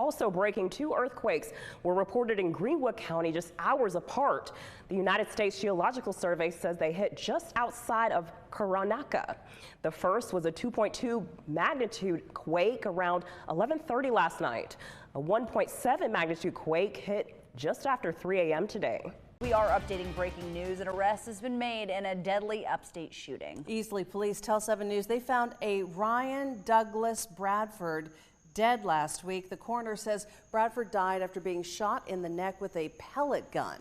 Also breaking, 2 earthquakes were reported in Greenwood County just hours apart. The United States Geological Survey says they hit just outside of Coronaca. The first was a 2.2 magnitude quake around 11:30 last night. A 1.7 magnitude quake hit just after 3 a.m. today. We are updating breaking news. An arrest has been made in a deadly upstate shooting. Easley police tell 7 News they found a Ryan Douglas Bradford dead last week. The coroner says Bradford died after being shot in the neck with a pellet gun.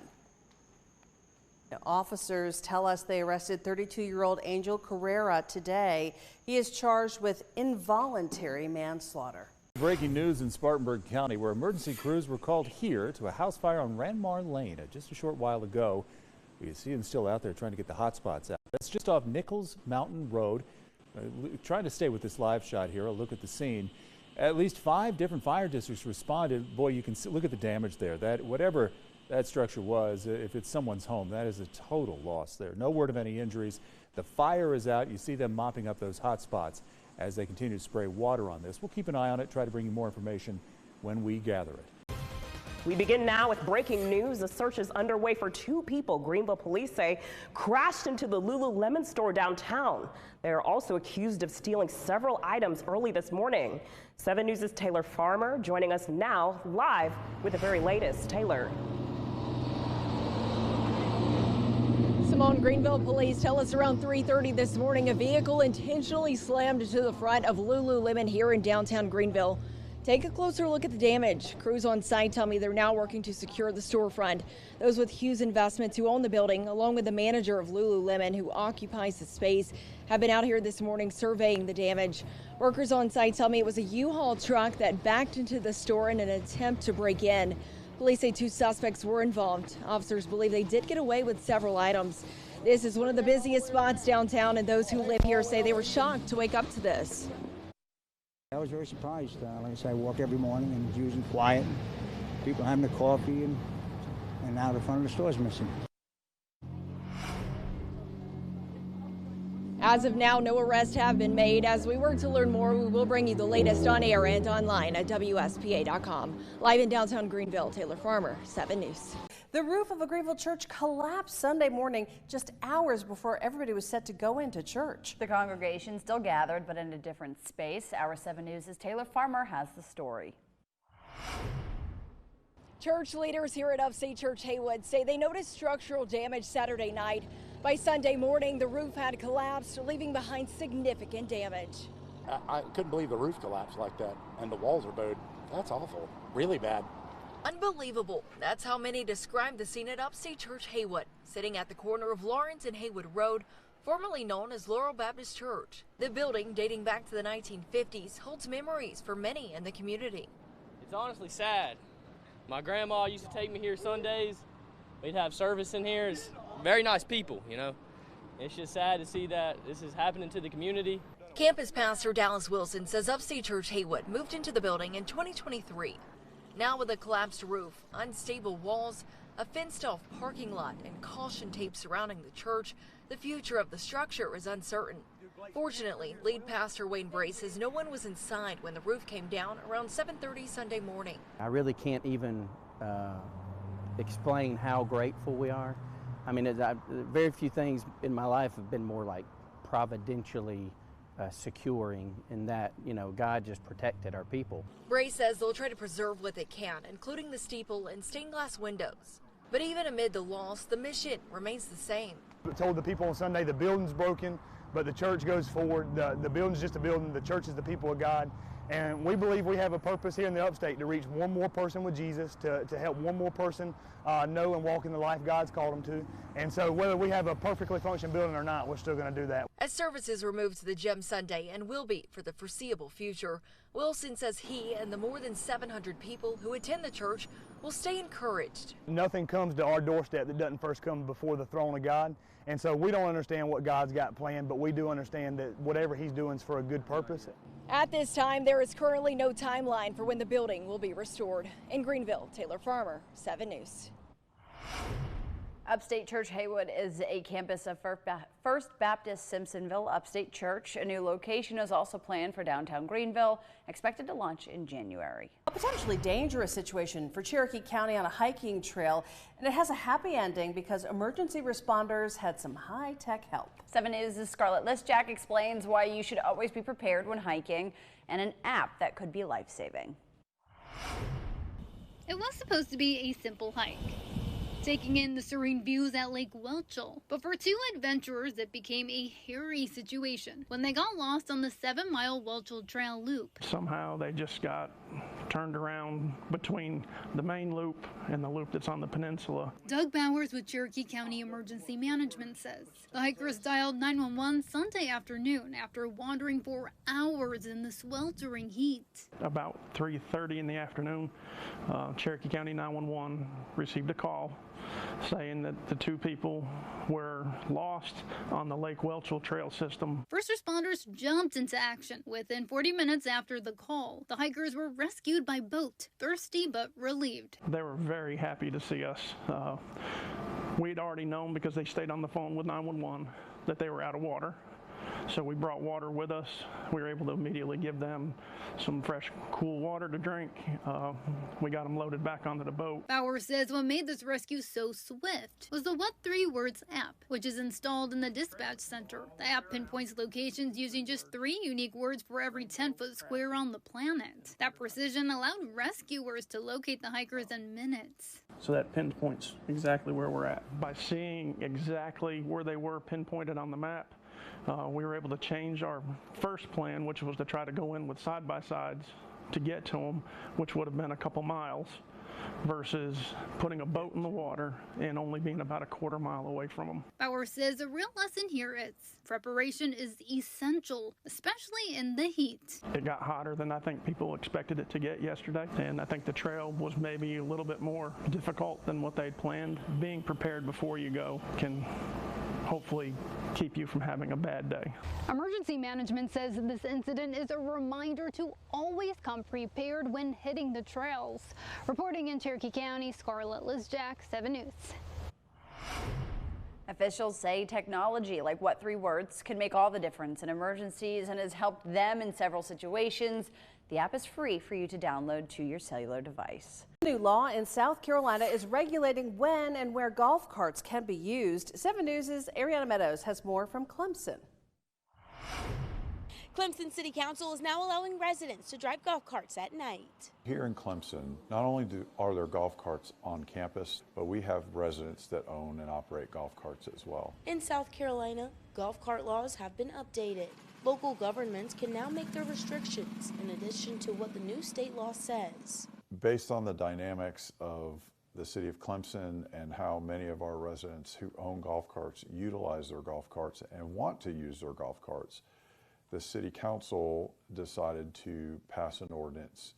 Officers tell us they arrested 32-year-old Angel Carrera today. He is charged with involuntary manslaughter. Breaking news in Spartanburg County, where emergency crews were called here to a house fire on Ranmar Lane just a short while ago. You see them still out there trying to get the hot spots out. That's just off Nichols Mountain Road. Trying to stay with this live shot here. A look at the scene. At least 5 different fire districts responded. Boy, you can look at the damage there. That whatever that structure was, if it's someone's home, that is a total loss there. No word of any injuries. The fire is out. You see them mopping up those hot spots as they continue to spray water on this. We'll keep an eye on it, try to bring you more information when we gather it. We begin now with breaking news. A search is underway for 2 people Greenville police say crashed into the Lululemon store downtown. They are also accused of stealing several items early this morning. 7 News' Taylor Farmer joining us now live with the very latest. Taylor. Simone, Greenville police tell us around 3:30 this morning a vehicle intentionally slammed into the front of Lululemon here in downtown Greenville. Take a closer look at the damage. Crews on site tell me they're now working to secure the storefront. Those with Hughes Investments who own the building, along with the manager of Lululemon who occupies the space, have been out here this morning surveying the damage. Workers on site tell me it was a U-Haul truck that backed into the store in an attempt to break in. Police say 2 suspects were involved. Officers believe they did get away with several items. This is one of the busiest spots downtown, and those who live here say they were shocked to wake up to this. I was very surprised. Like I said, I walk every morning and it's usually quiet. People having their coffee, and now the front of the store is missing. As of now, no arrests have been made. As we work to learn more, we will bring you the latest on air and online at WSPA.com. Live in downtown Greenville, Taylor Farmer, 7 News. The roof of a Greenville church collapsed Sunday morning, just hours before everybody was set to go into church. The congregation still gathered, but in a different space. Our 7 News' Taylor Farmer has the story. Church leaders here at Upstate Church Haywood say they noticed structural damage Saturday night. By Sunday morning, the roof had collapsed, leaving behind significant damage. I couldn't believe the roof collapsed like that, and the walls are bowed. That's awful. Really bad. Unbelievable. That's how many described the scene at Upstate Church Haywood, sitting at the corner of Lawrence and Haywood Road, formerly known as Laurel Baptist Church. The building, dating back to the 1950s, holds memories for many in the community. It's honestly sad. My grandma used to take me here Sundays. We'd have service in here. It's very nice people, you know. It's just sad to see that this is happening to the community. Campus pastor Dallas Wilson says Upstate Church Haywood moved into the building in 2023. Now with a collapsed roof, unstable walls, a fenced-off parking lot, and caution tape surrounding the church, the future of the structure is uncertain. Fortunately, lead pastor Wayne Brace says no one was inside when the roof came down around 7:30 Sunday morning. I really can't even explain how grateful we are. I mean, very few things in my life have been more like providentially securing, in that, you know, God just protected our people. Brace says they'll try to preserve what they can, including the steeple and stained glass windows. But even amid the loss, the mission remains the same. I told the people on Sunday the building's broken, but the church goes forward. The building's just a building. The church is the people of God. And we believe we have a purpose here in the Upstate to reach one more person with Jesus, to help one more person know and walk in the life God's called them to. And so whether we have a perfectly functioning building or not, we're still going to do that. As services were moved to the gym Sunday and will be for the foreseeable future, Wilson says he and the more than 700 people who attend the church will stay encouraged. Nothing comes to our doorstep that doesn't first come before the throne of God. And so we don't understand what God's got planned, but we do understand that whatever he's doing is for a good purpose. At this time, there is currently no timeline for when the building will be restored. In Greenville, Taylor Farmer, 7 News. Upstate Church Haywood is a campus of First Baptist Simpsonville Upstate Church. A new location is also planned for downtown Greenville, expected to launch in January. A potentially dangerous situation for Cherokee County on a hiking trail, and it has a happy ending because emergency responders had some high-tech help. 7 News' Scarlett Listjack explains why you should always be prepared when hiking and an app that could be life-saving. It was supposed to be a simple hike, taking in the serene views at Lake Welchel. But for two adventurers, it became a hairy situation when they got lost on the 7-mile Welchel Trail loop. Somehow they just got turned around between the main loop and the loop that's on the peninsula. Doug Bowers with Cherokee County Emergency Management says the hikers dialed 911 Sunday afternoon after wandering for hours in the sweltering heat. About 3:30 in the afternoon, Cherokee County 911 received a call saying that the two people were lost on the Lake Welchel Trail system. First responders jumped into action. Within 40 minutes after the call, the hikers were rescued by boat, thirsty but relieved. They were very happy to see us. We'd already known because they stayed on the phone with 911 that they were out of water. So we brought water with us. We were able to immediately give them some fresh, cool water to drink. We got them loaded back onto the boat. Bauer says what made this rescue so swift was the What 3 Words app, which is installed in the dispatch center. The app pinpoints locations using just 3 unique words for every 10-foot square on the planet. That precision allowed rescuers to locate the hikers in minutes. So that pinpoints exactly where we're at. By seeing exactly where they were pinpointed on the map, we were able to change our first plan, which was to try to go in with side-by-sides to get to them, which would have been a couple miles, versus putting a boat in the water and only being about a quarter mile away from them. Bauer says a real lesson here is preparation is essential, especially in the heat. It got hotter than I think people expected it to get yesterday, and I think the trail was maybe a little bit more difficult than what they'd planned. Being prepared before you go can hopefully keep you from having a bad day. Emergency management says this incident is a reminder to always come prepared when hitting the trails. Reporting in Cherokee County, Scarlett Listjack, 7 News. Officials say technology like What 3 Words can make all the difference in emergencies and has helped them in several situations. The app is free for you to download to your cellular device. New law in South Carolina is regulating when and where golf carts can be used. 7 News' Ariana Meadows has more from Clemson. Clemson City Council is now allowing residents to drive golf carts at night. Here in Clemson, not only are there golf carts on campus, but we have residents that own and operate golf carts as well. In South Carolina, golf cart laws have been updated. Local governments can now make their restrictions in addition to what the new state law says. Based on the dynamics of the city of Clemson and how many of our residents who own golf carts utilize their golf carts and want to use their golf carts, the city council decided to pass an ordinance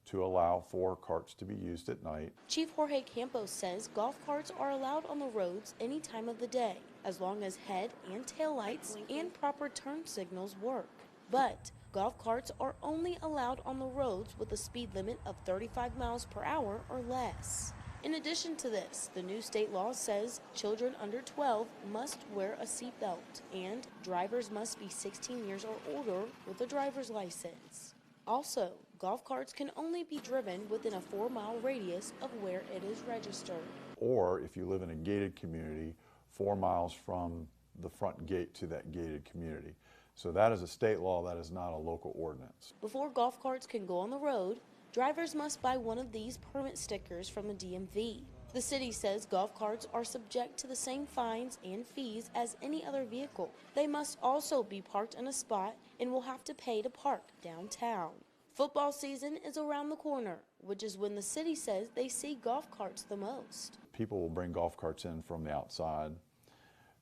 to allow for carts to be used at night. Chief Jorge Campos says golf carts are allowed on the roads any time of the day, as long as head and tail lights and proper turn signals work. But golf carts are only allowed on the roads with a speed limit of 35 miles per hour or less. In addition to this, the new state law says children under 12 must wear a seatbelt and drivers must be 16 years or older with a driver's license. Also, golf carts can only be driven within a 4-mile radius of where it is registered. Or if you live in a gated community, 4 miles from the front gate to that gated community. So that is a state law, that is not a local ordinance. Before golf carts can go on the road, drivers must buy one of these permit stickers from the DMV. The city says golf carts are subject to the same fines and fees as any other vehicle. They must also be parked in a spot and will have to pay to park downtown. Football season is around the corner, which is when the city says they see golf carts the most. People will bring golf carts in from the outside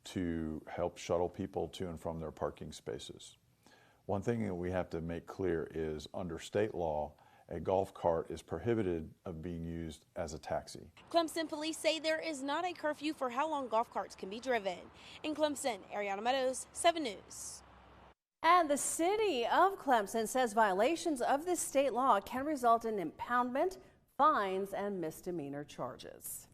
to help shuttle people to and from their parking spaces. One thing that we have to make clear is under state law, a golf cart is prohibited of being used as a taxi. Clemson police say there is not a curfew for how long golf carts can be driven. In Clemson, Ariana Meadows, 7 News. And the city of Clemson says violations of this state law can result in impoundment, fines, and misdemeanor charges.